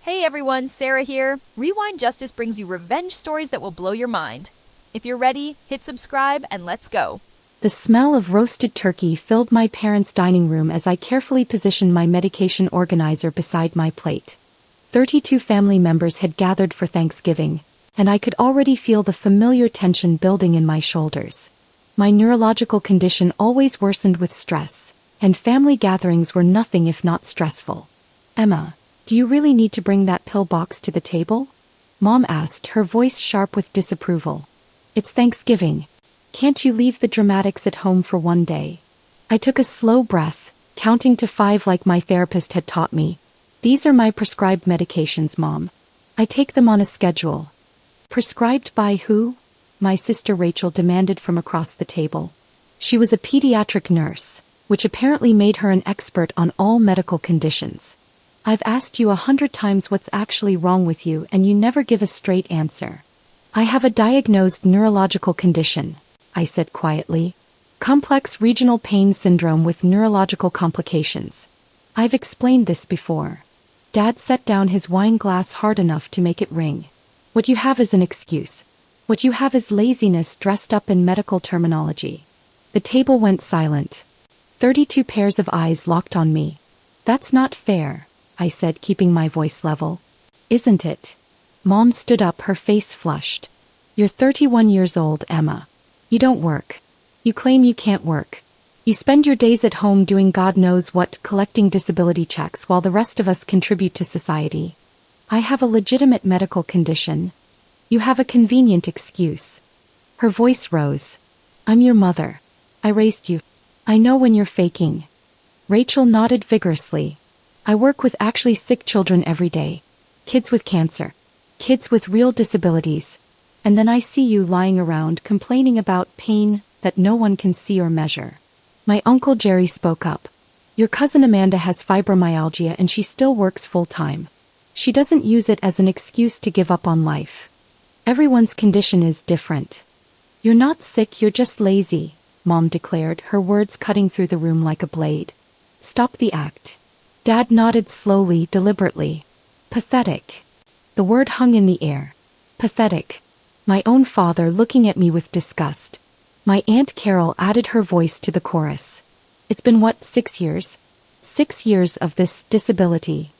Hey everyone, Sarah here. Rewind Justice brings you revenge stories that will blow your mind. If you're ready, hit subscribe and let's go. The smell of roasted turkey filled my parents' dining room as I carefully positioned my medication organizer beside my plate. 32 family members had gathered for Thanksgiving, and I could already feel the familiar tension building in my shoulders. My neurological condition always worsened with stress, and family gatherings were nothing if not stressful. "Emma, do you really need to bring that pill box to the table?" Mom asked, her voice sharp with disapproval. "It's Thanksgiving. Can't you leave the dramatics at home for one day?" I took a slow breath, counting to 5 like my therapist had taught me. "These are my prescribed medications, Mom. I take them on a schedule." "Prescribed by who?" my sister Rachel demanded from across the table. She was a pediatric nurse, which apparently made her an expert on all medical conditions. "I've asked you 100 times what's actually wrong with you and you never give a straight answer." "I have a diagnosed neurological condition," I said quietly. "Complex regional pain syndrome with neurological complications. I've explained this before." Dad set down his wine glass hard enough to make it ring. "What you have is an excuse. What you have is laziness dressed up in medical terminology." The table went silent. 32 pairs of eyes locked on me. "That's not fair," I said, keeping my voice level. "Isn't it?" Mom stood up, her face flushed. "You're 31 years old, Emma. You don't work. You claim you can't work. You spend your days at home doing God knows what, collecting disability checks while the rest of us contribute to society. I have a legitimate medical condition. You have a convenient excuse." Her voice rose. "I'm your mother. I raised you. I know when you're faking." Rachel nodded vigorously. "I work with actually sick children every day. Kids with cancer. Kids with real disabilities. And then I see you lying around complaining about pain that no one can see or measure." My Uncle Jerry spoke up. "Your cousin Amanda has fibromyalgia and she still works full-time. She doesn't use it as an excuse to give up on life. Everyone's condition is different." "You're not sick, you're just lazy," Mom declared, her words cutting through the room like a blade. "Stop the act." Dad nodded slowly, deliberately. "Pathetic." The word hung in the air. Pathetic. My own father looking at me with disgust. My Aunt Carol added her voice to the chorus. "It's been what, 6 years? 6 years of this disability.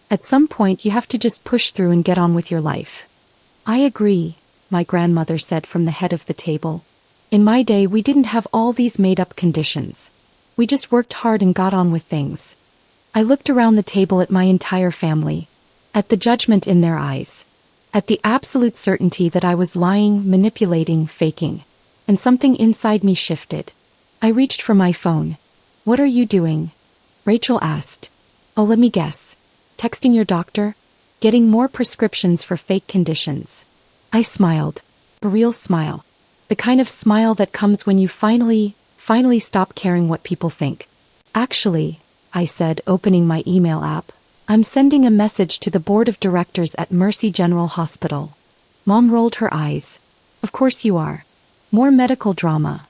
At some point you have to just push through and get on with your life." "I agree," my grandmother said from the head of the table. "In my day we didn't have all these made-up conditions. We just worked hard and got on with things." I looked around the table at my entire family. At the judgment in their eyes. At the absolute certainty that I was lying, manipulating, faking. And something inside me shifted. I reached for my phone. "What are you doing?" Rachel asked. "Oh, let me guess. Texting your doctor? Getting more prescriptions for fake conditions." I smiled. A real smile. The kind of smile that comes when you finally stop caring what people think. "Actually," I said, opening my email app, "I'm sending a message to the board of directors at Mercy General Hospital." Mom rolled her eyes. "Of course you are. More medical drama."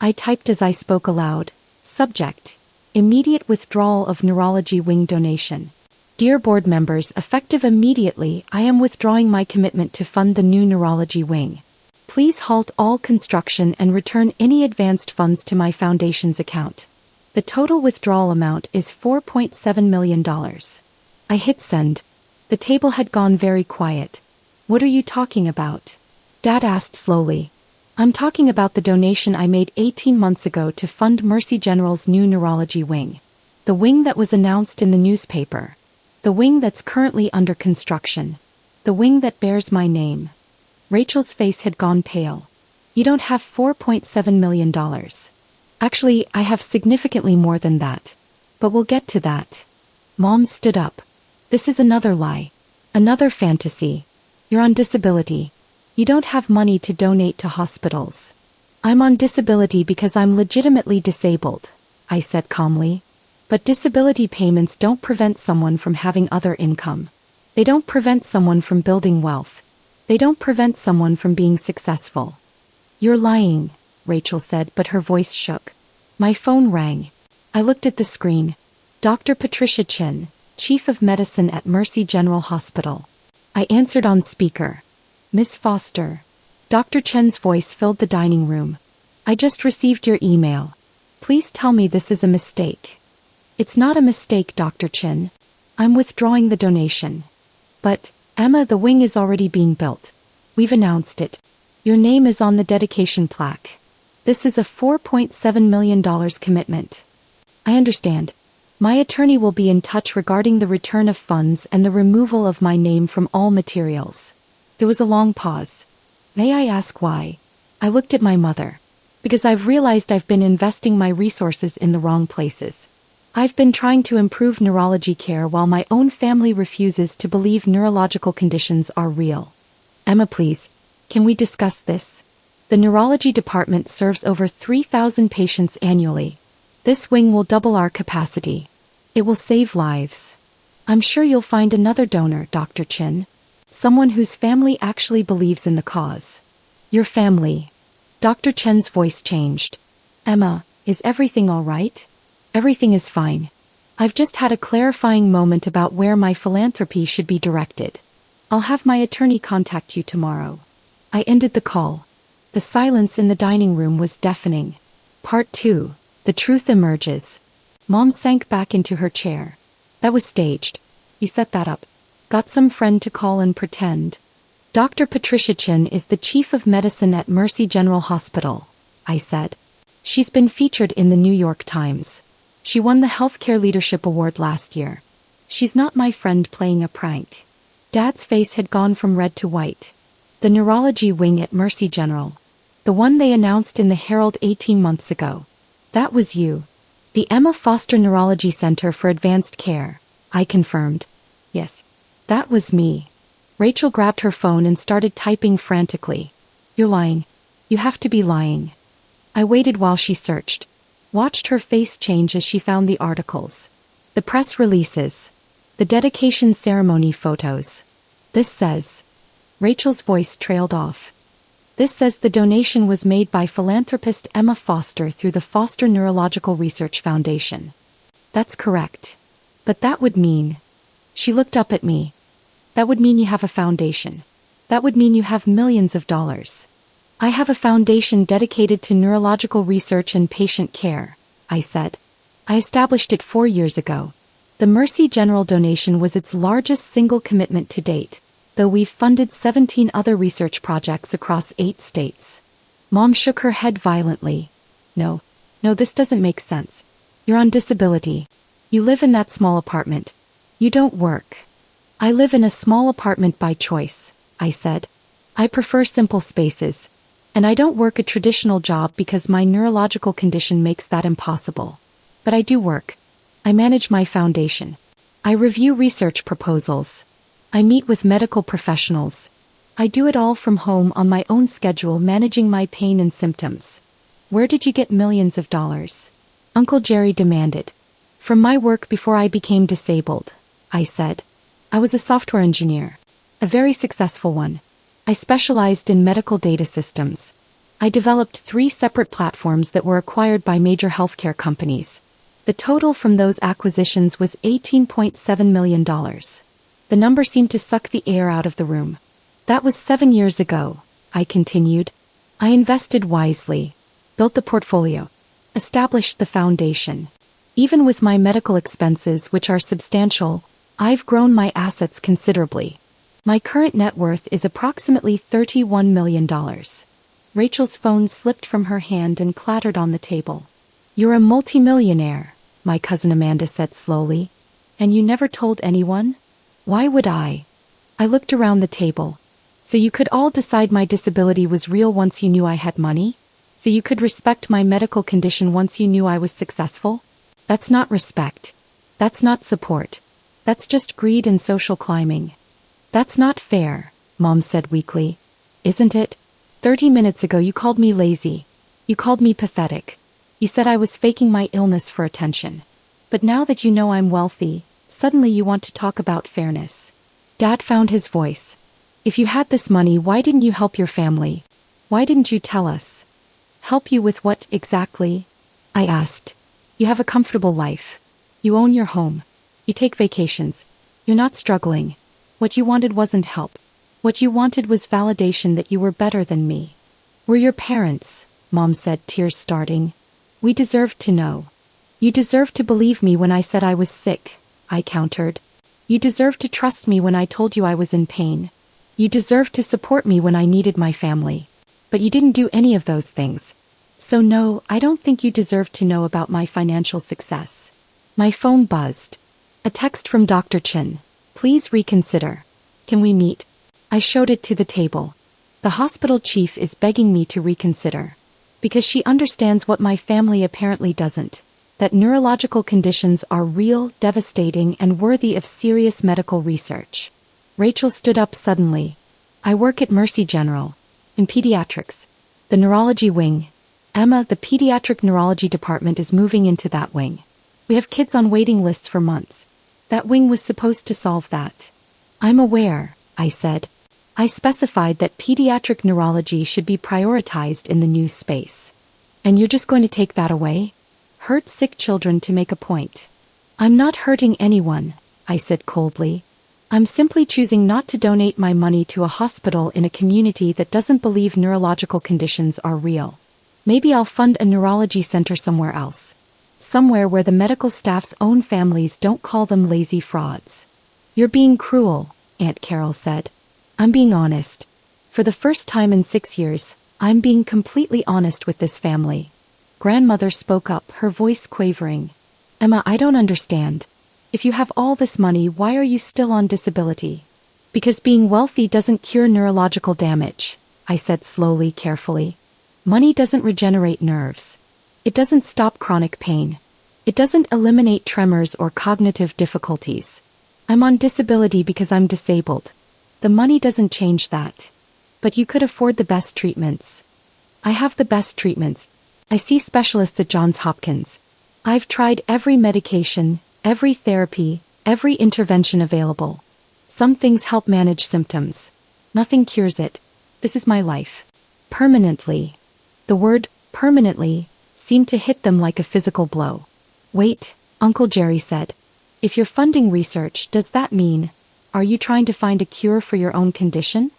I typed as I spoke aloud. Subject: immediate withdrawal of neurology wing donation. "Dear board members, effective immediately, I am withdrawing my commitment to fund the new neurology wing. Please halt all construction and return any advanced funds to my foundation's account. The total withdrawal amount is $4.7 million. I hit send. The table had gone very quiet. "What are you talking about?" Dad asked slowly. "I'm talking about the donation I made 18 months ago to fund Mercy General's new neurology wing. The wing that was announced in the newspaper. The wing that's currently under construction. The wing that bears my name." Rachel's face had gone pale. "You don't have $4.7 million. Actually, I have significantly more than that. But we'll get to that." Mom stood up. "This is another lie. Another fantasy. You're on disability. You don't have money to donate to hospitals." "I'm on disability because I'm legitimately disabled," I said calmly. "But disability payments don't prevent someone from having other income. They don't prevent someone from building wealth. They don't prevent someone from being successful." "You're lying," Rachel said, but her voice shook. My phone rang. I looked at the screen. Dr. Patricia Chin. Chief of Medicine at Mercy General Hospital. I answered on speaker. Miss Foster. Dr. Chen's voice filled the dining room. I just received your email. Please tell me this is a mistake. It's not a mistake, Dr. Chen. I'm withdrawing the donation. But, Emma, the wing is already being built. We've announced it. Your name is on the dedication plaque. This is a $4.7 million commitment. I understand. My attorney will be in touch regarding the return of funds and the removal of my name from all materials. There was a long pause. May I ask why? I looked at my mother. Because I've realized I've been investing my resources in the wrong places. I've been trying to improve neurology care while my own family refuses to believe neurological conditions are real. Emma, please, can we discuss this? The neurology department serves over 3,000 patients annually. This wing will double our capacity. It will save lives. I'm sure you'll find another donor, Dr. Chen. Someone whose family actually believes in the cause. Your family. Dr. Chen's voice changed. Emma, is everything all right? Everything is fine. I've just had a clarifying moment about where my philanthropy should be directed. I'll have my attorney contact you tomorrow. I ended the call. The silence in the dining room was deafening. Part 2. The truth emerges. Mom sank back into her chair. That was staged. You set that up. Got some friend to call and pretend. Dr. Patricia Chen is the chief of medicine at Mercy General Hospital, I said. She's been featured in the New York Times. She won the Healthcare Leadership Award last year. She's not my friend playing a prank. Dad's face had gone from red to white. The neurology wing at Mercy General. The one they announced in the Herald 18 months ago. That was you. The Emma Foster Neurology Center for Advanced Care, I confirmed. Yes, that was me. Rachel grabbed her phone and started typing frantically. You're lying. You have to be lying. I waited while she searched. Watched her face change as she found the articles. The press releases. The dedication ceremony photos. This says. Rachel's voice trailed off. This says the donation was made by philanthropist Emma Foster through the Foster Neurological Research Foundation. That's correct. But that would mean... She looked up at me. That would mean you have a foundation. That would mean you have millions of dollars. I have a foundation dedicated to neurological research and patient care, I said. I established it 4 years ago. The Mercy General donation was its largest single commitment to date, though we've funded 17 other research projects across 8 states. Mom shook her head violently. No, this doesn't make sense. You're on disability. You live in that small apartment. You don't work. I live in a small apartment by choice, I said. I prefer simple spaces. And I don't work a traditional job because my neurological condition makes that impossible. But I do work. I manage my foundation. I review research proposals. I meet with medical professionals. I do it all from home on my own schedule, managing my pain and symptoms. Where did you get millions of dollars? Uncle Jerry demanded. From my work before I became disabled, I said. I was a software engineer. A very successful one. I specialized in medical data systems. I developed 3 separate platforms that were acquired by major healthcare companies. The total from those acquisitions was $18.7 million. The number seemed to suck the air out of the room. That was 7 years ago, I continued. I invested wisely, built the portfolio, established the foundation. Even with my medical expenses, which are substantial, I've grown my assets considerably. My current net worth is approximately $31 million. Rachel's phone slipped from her hand and clattered on the table. You're a multimillionaire, my cousin Amanda said slowly. And you never told anyone? Why would I? I looked around the table. So you could all decide my disability was real once you knew I had money? So you could respect my medical condition once you knew I was successful? That's not respect. That's not support. That's just greed and social climbing. That's not fair, Mom said weakly. Isn't it? 30 minutes ago you called me lazy. You called me pathetic. You said I was faking my illness for attention. But now that you know I'm wealthy, suddenly you want to talk about fairness. Dad found his voice. If you had this money, why didn't you help your family? Why didn't you tell us? Help you with what exactly? I asked. You have a comfortable life. You own your home. You take vacations. You're not struggling. What you wanted wasn't help. What you wanted was validation that you were better than me. We're your parents, Mom said, tears starting. We deserved to know. You deserved to believe me when I said I was sick, I countered. You deserved to trust me when I told you I was in pain. You deserved to support me when I needed my family. But you didn't do any of those things. So no, I don't think you deserve to know about my financial success. My phone buzzed. A text from Dr. Chin. Please reconsider. Can we meet? I showed it to the table. The hospital chief is begging me to reconsider. Because she understands what my family apparently doesn't. That neurological conditions are real, devastating, and worthy of serious medical research. Rachel stood up suddenly. I work at Mercy General. In pediatrics. The neurology wing. Emma, the pediatric neurology department is moving into that wing. We have kids on waiting lists for months. That wing was supposed to solve that. I'm aware, I said. I specified that pediatric neurology should be prioritized in the new space. And you're just going to take that away? Hurt sick children to make a point. I'm not hurting anyone, I said coldly. I'm simply choosing not to donate my money to a hospital in a community that doesn't believe neurological conditions are real. Maybe I'll fund a neurology center somewhere else. Somewhere where the medical staff's own families don't call them lazy frauds. You're being cruel, Aunt Carol said. I'm being honest. For the first time in 6 years, I'm being completely honest with this family. Grandmother spoke up, her voice quavering. Emma, I don't understand. If you have all this money, why are you still on disability? Because being wealthy doesn't cure neurological damage, I said slowly, carefully. Money doesn't regenerate nerves. It doesn't stop chronic pain. It doesn't eliminate tremors or cognitive difficulties. I'm on disability because I'm disabled. The money doesn't change that. But you could afford the best treatments. I have the best treatments. I see specialists at Johns Hopkins. I've tried every medication, every therapy, every intervention available. Some things help manage symptoms. Nothing cures it. This is my life. Permanently. The word, permanently, seemed to hit them like a physical blow. Wait, Uncle Jerry said. If you're funding research, does that mean, are you trying to find a cure for your own condition?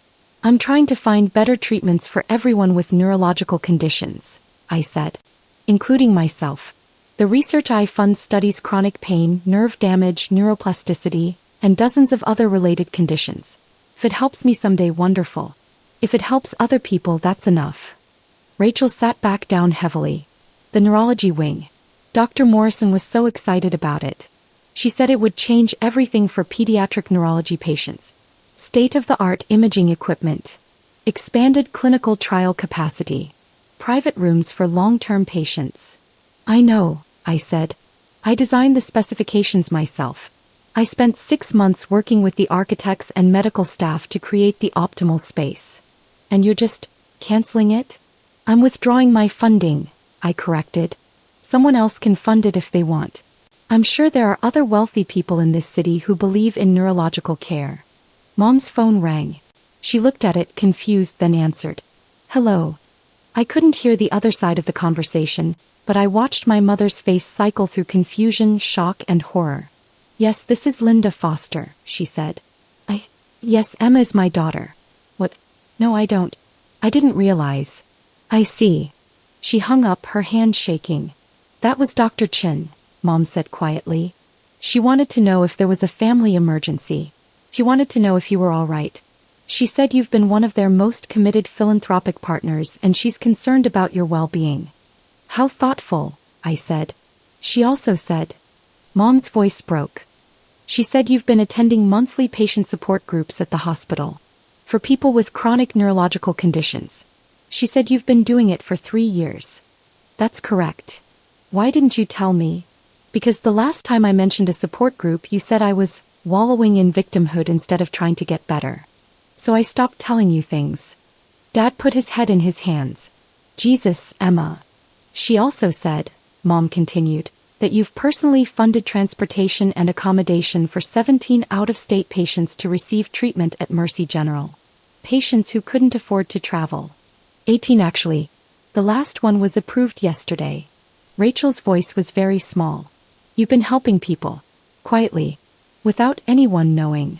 I'm trying to find better treatments for everyone with neurological conditions, I said. Including myself. The research I fund studies chronic pain, nerve damage, neuroplasticity, and dozens of other related conditions. If it helps me someday, wonderful. If it helps other people, that's enough. Rachel sat back down heavily. The neurology wing. Dr. Morrison was so excited about it. She said it would change everything for pediatric neurology patients. State-of-the-art imaging equipment. Expanded clinical trial capacity. Private rooms for long-term patients. I know, I said. I designed the specifications myself. I spent 6 months working with the architects and medical staff to create the optimal space. And you're just canceling it? I'm withdrawing my funding, I corrected. Someone else can fund it if they want. I'm sure there are other wealthy people in this city who believe in neurological care. Mom's phone rang. She looked at it, confused, then answered. Hello. I couldn't hear the other side of the conversation, but I watched my mother's face cycle through confusion, shock, and horror. Yes, this is Linda Foster, she said. Yes, Emma is my daughter. What? No, I don't. I didn't realize. I see. She hung up, her hand shaking. That was Dr. Chin, Mom said quietly. She wanted to know if there was a family emergency. She wanted to know if you were all right. She said you've been one of their most committed philanthropic partners and she's concerned about your well-being. How thoughtful, I said. She also said. Mom's voice broke. She said you've been attending monthly patient support groups at the hospital. For people with chronic neurological conditions. She said you've been doing it for 3 years. That's correct. Why didn't you tell me? Because the last time I mentioned a support group you said I was wallowing in victimhood instead of trying to get better. So I stopped telling you things. Dad put his head in his hands. Jesus, Emma. She also said, Mom continued, that you've personally funded transportation and accommodation for 17 out-of-state patients to receive treatment at Mercy General. Patients who couldn't afford to travel. 18 actually. The last one was approved yesterday. Rachel's voice was very small. You've been helping people. quietly, without anyone knowing.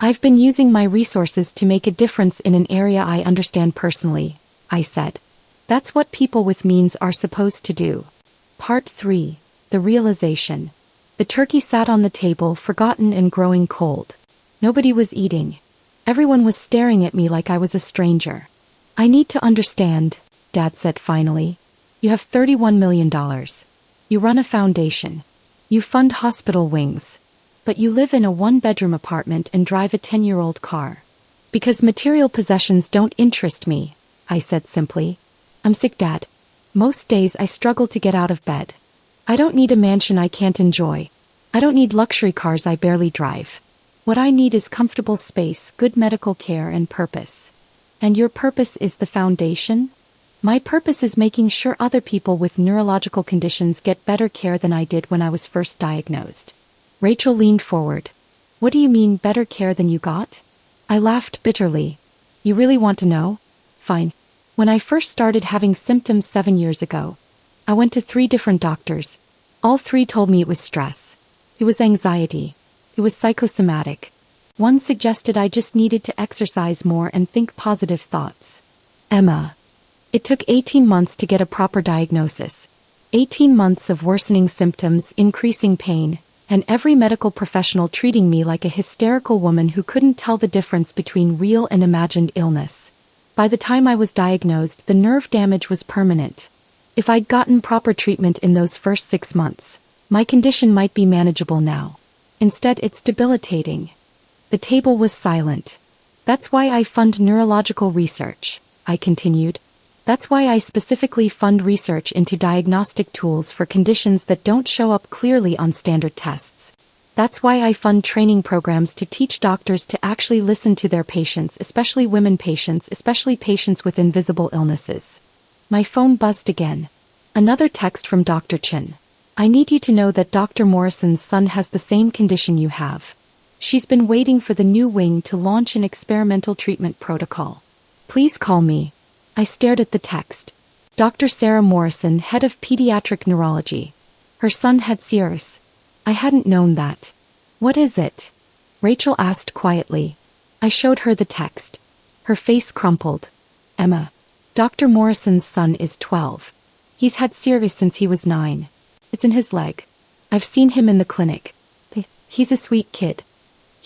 I've been using my resources to make a difference in an area I understand personally, I said. That's what people with means are supposed to do. Part 3. The realization. The turkey sat on the table, forgotten and growing cold. Nobody was eating. Everyone was staring at me like I was a stranger. I need to understand, Dad said finally. You have $31 million. You run a foundation. You fund hospital wings. But you live in a one-bedroom apartment and drive a 10-year-old car. Because material possessions don't interest me, I said simply. I'm sick, Dad. Most days I struggle to get out of bed. I don't need a mansion I can't enjoy. I don't need luxury cars I barely drive. What I need is comfortable space, good medical care, and purpose. And your purpose is the foundation? My purpose is making sure other people with neurological conditions get better care than I did when I was first diagnosed. Rachel leaned forward. What do you mean, better care than you got? I laughed bitterly. You really want to know? Fine. When I first started having symptoms 7 years ago, I went to 3 different doctors. All 3 told me it was stress. It was anxiety. It was psychosomatic. One suggested I just needed to exercise more and think positive thoughts. Emma. It took 18 months to get a proper diagnosis. 18 months of worsening symptoms, increasing pain, and every medical professional treating me like a hysterical woman who couldn't tell the difference between real and imagined illness. By the time I was diagnosed, the nerve damage was permanent. If I'd gotten proper treatment in those first 6 months, my condition might be manageable now. Instead, it's debilitating. The table was silent. That's why I fund neurological research, I continued. That's why I specifically fund research into diagnostic tools for conditions that don't show up clearly on standard tests. That's why I fund training programs to teach doctors to actually listen to their patients, especially women patients, especially patients with invisible illnesses. My phone buzzed again. Another text from Dr. Chin. I need you to know that Dr. Morrison's son has the same condition you have. She's been waiting for the new wing to launch an experimental treatment protocol. Please call me. I stared at the text. Dr. Sarah Morrison, head of pediatric neurology. Her son had CRS. I hadn't known that. What is it? Rachel asked quietly. I showed her the text. Her face crumpled. Emma. Dr. Morrison's son is 12. He's had CRS since he was 9. It's in his leg. I've seen him in the clinic. He's a sweet kid.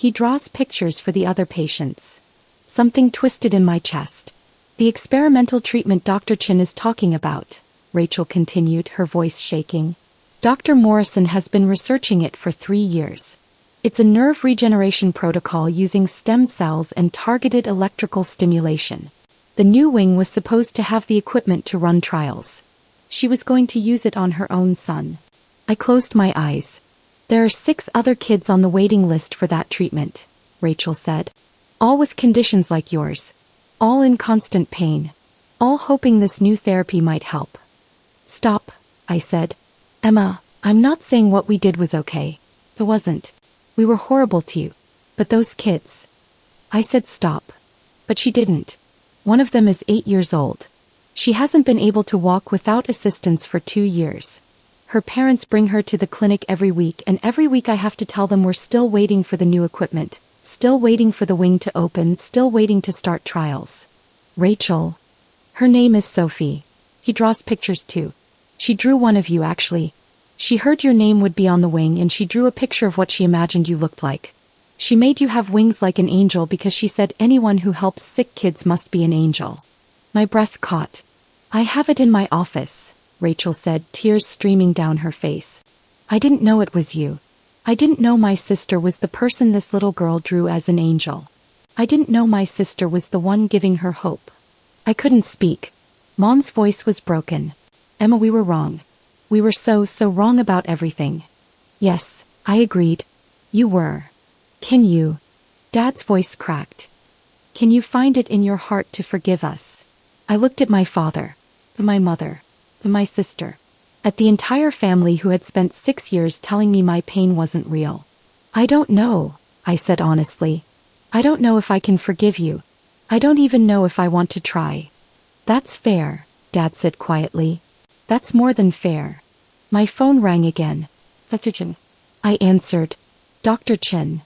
He draws pictures for the other patients. Something twisted in my chest. The experimental treatment Dr. Chin is talking about, Rachel continued, her voice shaking. Dr. Morrison has been researching it for 3 years. It's a nerve regeneration protocol using stem cells and targeted electrical stimulation. The new wing was supposed to have the equipment to run trials. She was going to use it on her own son. I closed my eyes. There are 6 other kids on the waiting list for that treatment, Rachel said. All with conditions like yours. All in constant pain. All hoping this new therapy might help. Stop, I said. Emma, I'm not saying what we did was okay. It wasn't. We were horrible to you. But those kids. I said stop. But she didn't. One of them is 8 years old. She hasn't been able to walk without assistance for 2 years. Her parents bring her to the clinic every week, and every week I have to tell them we're still waiting for the new equipment. Still waiting for the wing to open, still waiting to start trials. Rachel. Her name is Sophie. He draws pictures too. She drew one of you actually. She heard your name would be on the wing and she drew a picture of what she imagined you looked like. She made you have wings like an angel because she said anyone who helps sick kids must be an angel. My breath caught. I have it in my office, Rachel said, tears streaming down her face. I didn't know it was you. I didn't know my sister was the person this little girl drew as an angel. I didn't know my sister was the one giving her hope. I couldn't speak. Mom's voice was broken. Emma, we were wrong. We were so wrong about everything. Yes, I agreed. You were. Can you? Dad's voice cracked. Can you find it in your heart to forgive us? I looked at my father, my mother, my sister. At the entire family who had spent 6 years telling me my pain wasn't real. I don't know, I said honestly. I don't know if I can forgive you. I don't even know if I want to try. That's fair, Dad said quietly. That's more than fair. My phone rang again. Dr. Chin. I answered. Dr. Chin.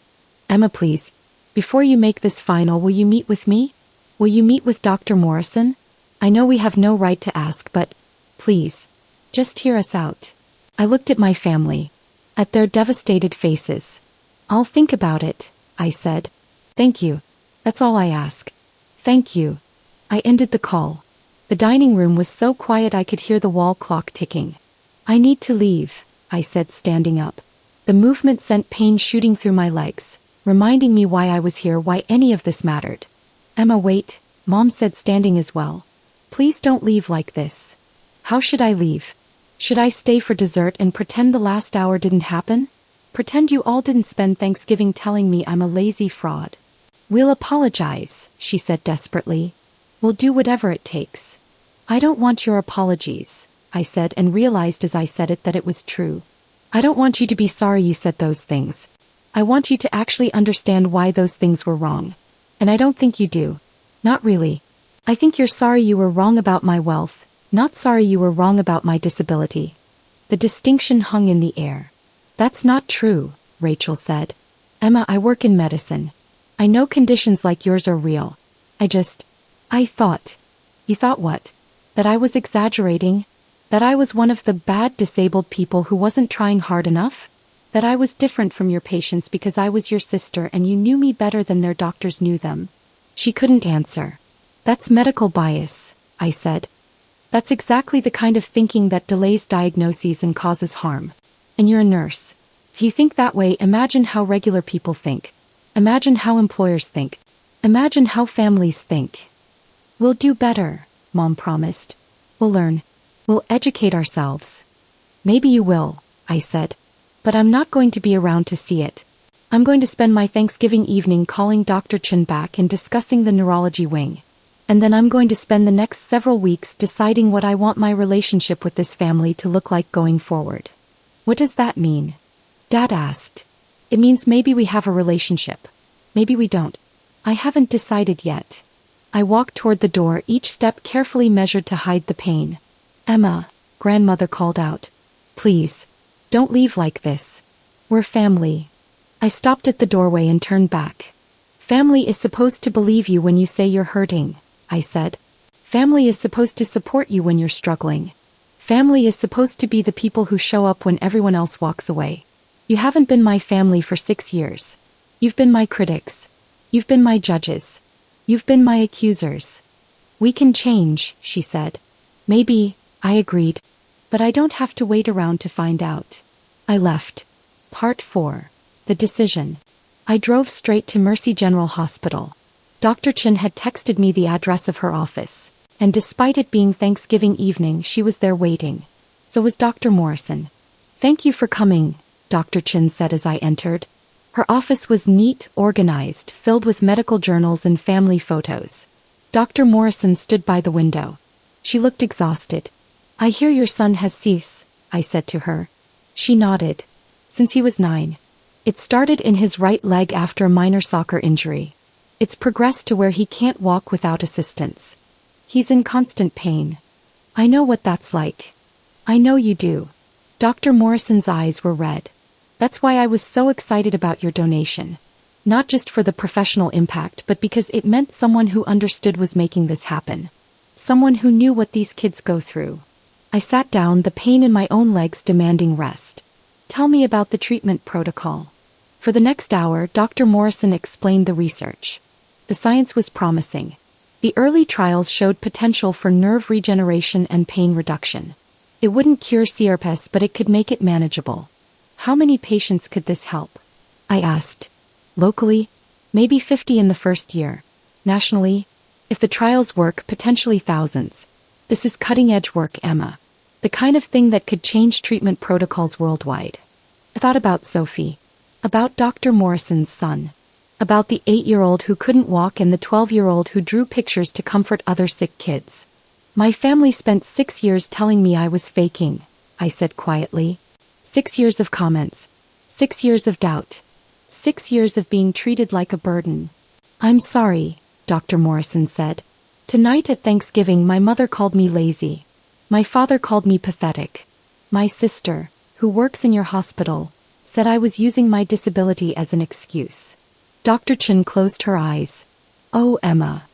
Emma, please. Before you make this final, will you meet with me? Will you meet with Dr. Morrison? I know we have no right to ask, but please, just hear us out. I looked at my family, at their devastated faces. I'll think about it, I said. Thank you. That's all I ask. Thank you. I ended the call. The dining room was so quiet I could hear the wall clock ticking. I need to leave, I said, standing up. The movement sent pain shooting through my legs, reminding me why I was here, why any of this mattered. Emma, wait, Mom said, standing as well. Please don't leave like this. How should I leave? Should I stay for dessert and pretend the last hour didn't happen? Pretend you all didn't spend Thanksgiving telling me I'm a lazy fraud? We'll apologize, she said desperately. We'll do whatever it takes. I don't want your apologies, I said, and realized as I said it that it was true. I don't want you to be sorry you said those things. I want you to actually understand why those things were wrong. And I don't think you do. Not really. I think you're sorry you were wrong about my wealth, not sorry you were wrong about my disability. The distinction hung in the air. That's not true, Rachel said. Emma, I work in medicine. I know conditions like yours are real. I thought. You thought what? That I was exaggerating? That I was one of the bad disabled people who wasn't trying hard enough? That I was different from your patients because I was your sister and you knew me better than their doctors knew them? She couldn't answer. That's medical bias, I said. That's exactly the kind of thinking that delays diagnoses and causes harm. And you're a nurse. If you think that way, imagine how regular people think. Imagine how employers think. Imagine how families think. We'll do better, Mom promised. We'll learn. We'll educate ourselves. Maybe you will, I said. But I'm not going to be around to see it. I'm going to spend my Thanksgiving evening calling Dr. Chin back and discussing the neurology wing. And then I'm going to spend the next several weeks deciding what I want my relationship with this family to look like going forward. What does that mean? Dad asked. It means maybe we have a relationship. Maybe we don't. I haven't decided yet. I walked toward the door, each step carefully measured to hide the pain. Emma, grandmother called out. Please, don't leave like this. We're family. I stopped at the doorway and turned back. Family is supposed to believe you when you say you're hurting, I said. Family is supposed to support you when you're struggling. Family is supposed to be the people who show up when everyone else walks away. You haven't been my family for 6 years. You've been my critics. You've been my judges. You've been my accusers. We can change, she said. Maybe, I agreed. But I don't have to wait around to find out. I left. Part 4. The decision. I drove straight to Mercy General Hospital. Dr. Chin had texted me the address of her office, and despite it being Thanksgiving evening, she was there waiting. So was Dr. Morrison. Thank you for coming, Dr. Chin said as I entered. Her office was neat, organized, filled with medical journals and family photos. Dr. Morrison stood by the window. She looked exhausted. I hear your son has CIS, I said to her. She nodded. Since he was 9. It started in his right leg after a minor soccer injury. It's progressed to where he can't walk without assistance. He's in constant pain. I know what that's like. I know you do. Dr. Morrison's eyes were red. That's why I was so excited about your donation. Not just for the professional impact, but because it meant someone who understood was making this happen. Someone who knew what these kids go through. I sat down, the pain in my own legs demanding rest. Tell me about the treatment protocol. For the next hour, Dr. Morrison explained the research. The science was promising. The early trials showed potential for nerve regeneration and pain reduction. It wouldn't cure CRPS, but it could make it manageable. How many patients could this help? I asked. Locally? Maybe 50 in the first year. Nationally? If the trials work, potentially thousands. This is cutting-edge work, Emma. The kind of thing that could change treatment protocols worldwide. I thought about Sophie. About Dr. Morrison's son. About the 8-year-old who couldn't walk and the 12-year-old who drew pictures to comfort other sick kids. My family spent 6 years telling me I was faking, I said quietly. 6 years of comments. 6 years of doubt. 6 years of being treated like a burden. I'm sorry, Dr. Morrison said. Tonight at Thanksgiving my mother called me lazy. My father called me pathetic. My sister, who works in your hospital, said I was using my disability as an excuse. Dr. Chin closed her eyes. Oh, Emma.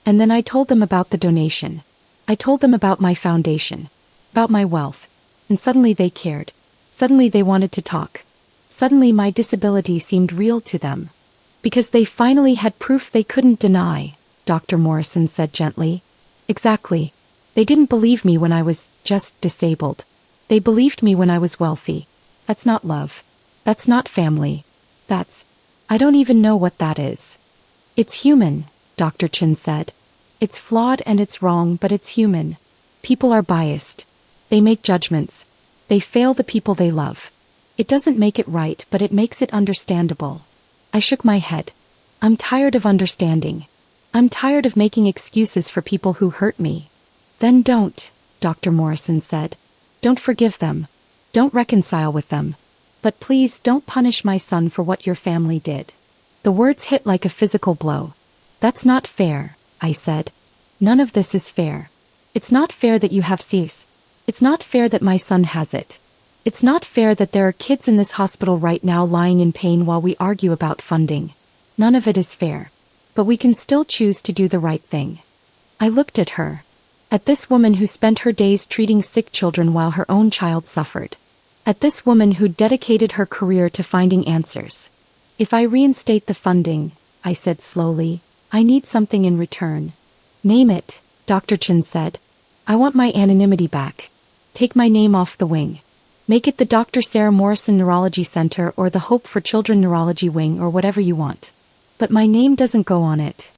And then I told them about the donation. I told them about my foundation, about my wealth, and suddenly they cared. Suddenly they wanted to talk. Suddenly my disability seemed real to them. Because they finally had proof they couldn't deny, Dr. Morrison said gently. Exactly. They didn't believe me when I was just disabled. They believed me when I was wealthy. That's not love. That's not family. I don't even know what that is. It's human, Dr. Chin said. It's flawed and it's wrong, but it's human. People are biased. They make judgments. They fail the people they love. It doesn't make it right, but it makes it understandable. I shook my head. I'm tired of understanding. I'm tired of making excuses for people who hurt me. Then don't, Dr. Morrison said. Don't forgive them. Don't reconcile with them. But please don't punish my son for what your family did. The words hit like a physical blow. That's not fair, I said. None of this is fair. It's not fair that you have CIS. It's not fair that my son has it. It's not fair that there are kids in this hospital right now lying in pain while we argue about funding. None of it is fair. But we can still choose to do the right thing. I looked at her. At this woman who spent her days treating sick children while her own child suffered. At this woman who dedicated her career to finding answers. If I reinstate the funding, I said slowly, I need something in return. Name it, Dr. Chin said. I want my anonymity back. Take my name off the wing. Make it the Dr. Sarah Morrison Neurology Center or the Hope for Children Neurology Wing or whatever you want. But my name doesn't go on it.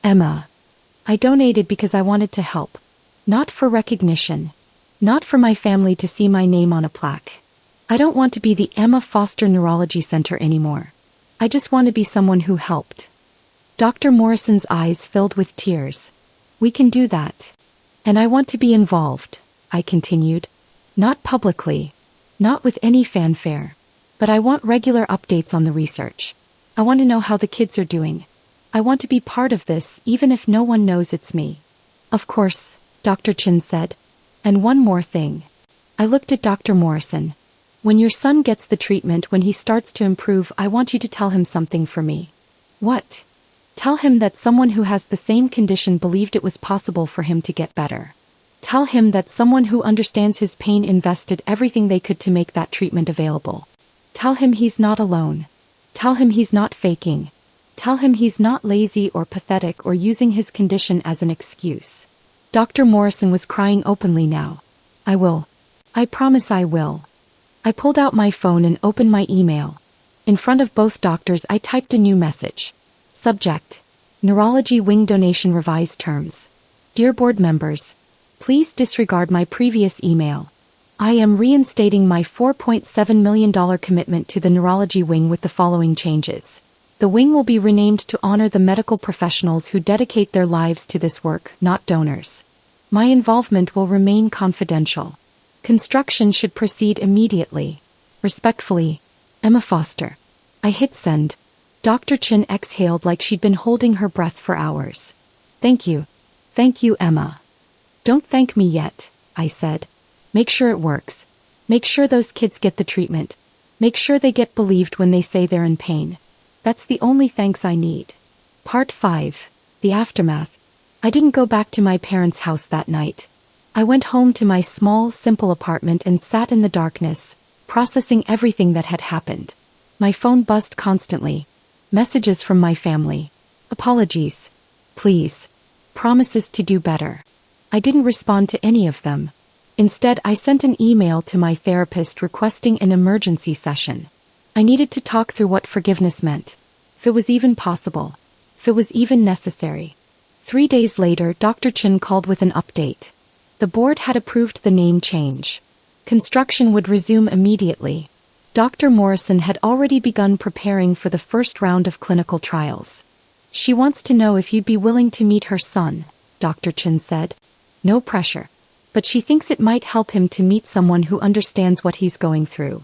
Emma. I donated because I wanted to help. Not for recognition. Not for my family to see my name on a plaque. I don't want to be the Emma Foster Neurology Center anymore. I just want to be someone who helped. Dr. Morrison's eyes filled with tears. We can do that. And I want to be involved, I continued. Not publicly. Not with any fanfare. But I want regular updates on the research. I want to know how the kids are doing. I want to be part of this even if no one knows it's me. Of course, Dr. Chin said. And one more thing. I looked at Dr. Morrison. When your son gets the treatment, when he starts to improve, I want you to tell him something for me. What? Tell him that someone who has the same condition believed it was possible for him to get better. Tell him that someone who understands his pain invested everything they could to make that treatment available. Tell him he's not alone. Tell him he's not faking. Tell him he's not lazy or pathetic or using his condition as an excuse. Dr. Morrison was crying openly now. I will. I promise I will. I pulled out my phone and opened my email. In front of both doctors I typed a new message. Subject: Neurology Wing Donation Revised Terms. Dear board members, please disregard my previous email. I am reinstating my $4.7 million commitment to the Neurology Wing with the following changes. The wing will be renamed to honor the medical professionals who dedicate their lives to this work, not donors. My involvement will remain confidential. Construction should proceed immediately. Respectfully, Emma Foster. I hit send. Dr. Chin exhaled like she'd been holding her breath for hours. Thank you. Thank you, Emma. Don't thank me yet, I said. Make sure it works. Make sure those kids get the treatment. Make sure they get believed when they say they're in pain. That's the only thanks I need. Part 5. The Aftermath. I didn't go back to my parents' house that night. I went home to my small, simple apartment and sat in the darkness, processing everything that had happened. My phone buzzed constantly. Messages from my family. Apologies. Please. Promises to do better. I didn't respond to any of them. Instead, I sent an email to my therapist requesting an emergency session. I needed to talk through what forgiveness meant. If it was even possible. If it was even necessary. 3 days later, Dr. Chin called with an update. The board had approved the name change. Construction would resume immediately. Dr. Morrison had already begun preparing for the first round of clinical trials. She wants to know if you'd be willing to meet her son, Dr. Chin said. No pressure. But she thinks it might help him to meet someone who understands what he's going through.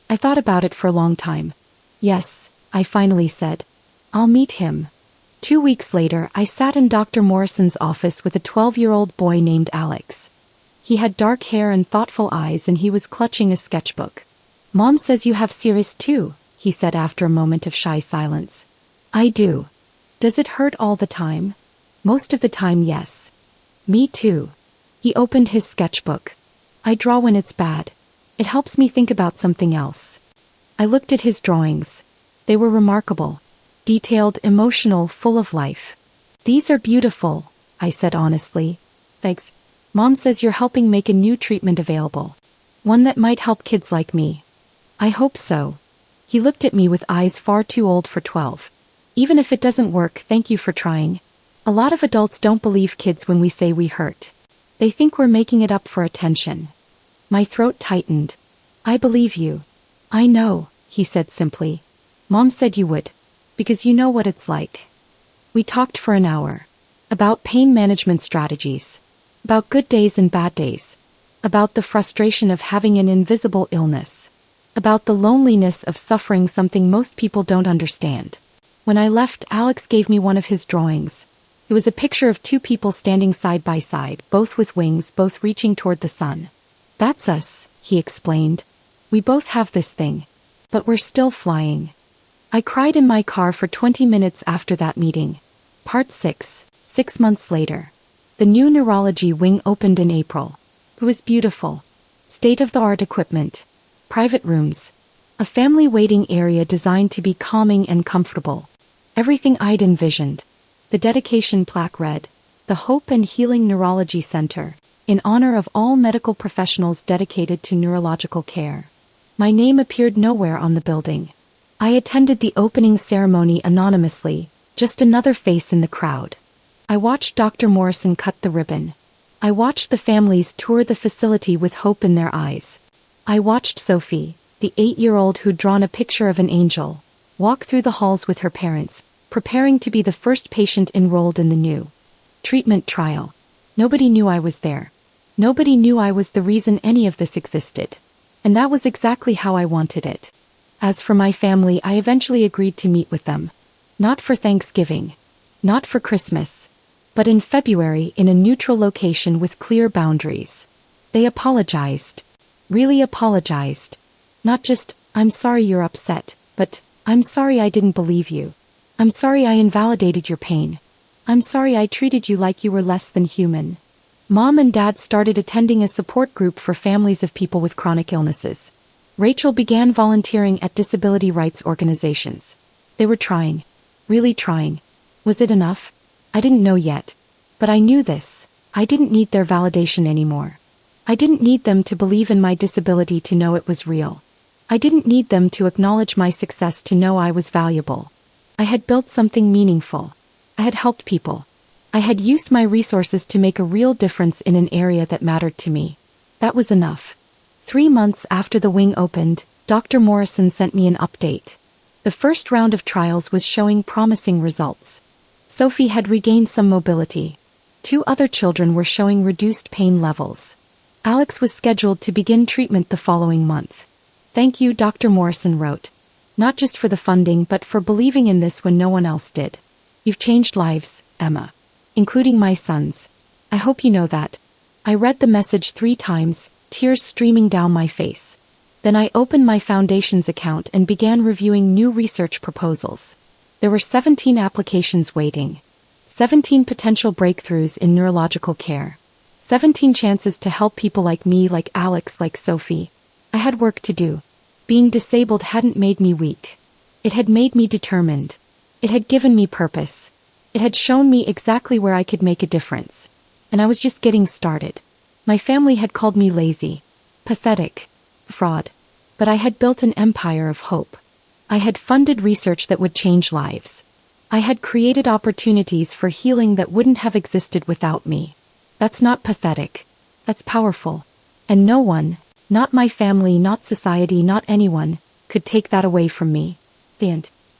I thought about it for a long time. Yes, I finally said. I'll meet him. 2 weeks later, I sat in Dr. Morrison's office with a 12-year-old boy named Alex. He had dark hair and thoughtful eyes, and he was clutching a sketchbook. Mom says you have series too, he said after a moment of shy silence. I do. Does it hurt all the time? Most of the time, yes. Me too. He opened his sketchbook. I draw when it's bad. It helps me think about something else. I looked at his drawings. They were remarkable. Detailed, emotional, full of life. These are beautiful, I said honestly. Thanks. Mom says you're helping make a new treatment available. One that might help kids like me. I hope so. He looked at me with eyes far too old for 12. Even if it doesn't work, thank you for trying. A lot of adults don't believe kids when we say we hurt. They think we're making it up for attention. My throat tightened. I believe you. I know, he said simply. Mom said you would. Because you know what it's like. We talked for an hour. About pain management strategies. About good days and bad days. About the frustration of having an invisible illness. About the loneliness of suffering something most people don't understand. When I left, Alex gave me one of his drawings. It was a picture of two people standing side by side, both with wings, both reaching toward the sun. That's us, he explained. We both have this thing. But we're still flying. I cried in my car for 20 minutes after that meeting. Part 6, 6 months later. The new neurology wing opened in April. It was beautiful. State-of-the-art equipment. Private rooms. A family waiting area designed to be calming and comfortable. Everything I'd envisioned. The dedication plaque read, "The Hope and Healing Neurology Center, in honor of all medical professionals dedicated to neurological care." My name appeared nowhere on the building. I attended the opening ceremony anonymously, just another face in the crowd. I watched Dr. Morrison cut the ribbon. I watched the families tour the facility with hope in their eyes. I watched Sophie, the 8-year-old who'd drawn a picture of an angel, walk through the halls with her parents, preparing to be the first patient enrolled in the new treatment trial. Nobody knew I was there. Nobody knew I was the reason any of this existed. And that was exactly how I wanted it. As for my family, I eventually agreed to meet with them. Not for Thanksgiving. Not for Christmas. But in February in a neutral location with clear boundaries. They apologized. Really apologized. Not just, "I'm sorry you're upset," but, "I'm sorry I didn't believe you. I'm sorry I invalidated your pain. I'm sorry I treated you like you were less than human." Mom and Dad started attending a support group for families of people with chronic illnesses. Rachel began volunteering at disability rights organizations. They were trying. Really trying. Was it enough? I didn't know yet. But I knew this. I didn't need their validation anymore. I didn't need them to believe in my disability to know it was real. I didn't need them to acknowledge my success to know I was valuable. I had built something meaningful. I had helped people. I had used my resources to make a real difference in an area that mattered to me. That was enough. 3 months after the wing opened, Dr. Morrison sent me an update. The first round of trials was showing promising results. Sophie had regained some mobility. 2 other children were showing reduced pain levels. Alex was scheduled to begin treatment the following month. "Thank you," Dr. Morrison wrote. "Not just for the funding, but for believing in this when no one else did. You've changed lives, Emma. Including my son's. I hope you know that." I read the message 3 times, tears streaming down my face. Then I opened my foundation's account and began reviewing new research proposals. There were 17 applications waiting. 17 potential breakthroughs in neurological care. 17 chances to help people like me, like Alex, like Sophie. I had work to do. Being disabled hadn't made me weak. It had made me determined. It had given me purpose. It had shown me exactly where I could make a difference. And I was just getting started. My family had called me lazy, pathetic, fraud. But I had built an empire of hope. I had funded research that would change lives. I had created opportunities for healing that wouldn't have existed without me. That's not pathetic. That's powerful. And no one, not my family, not society, not anyone, could take that away from me. The end.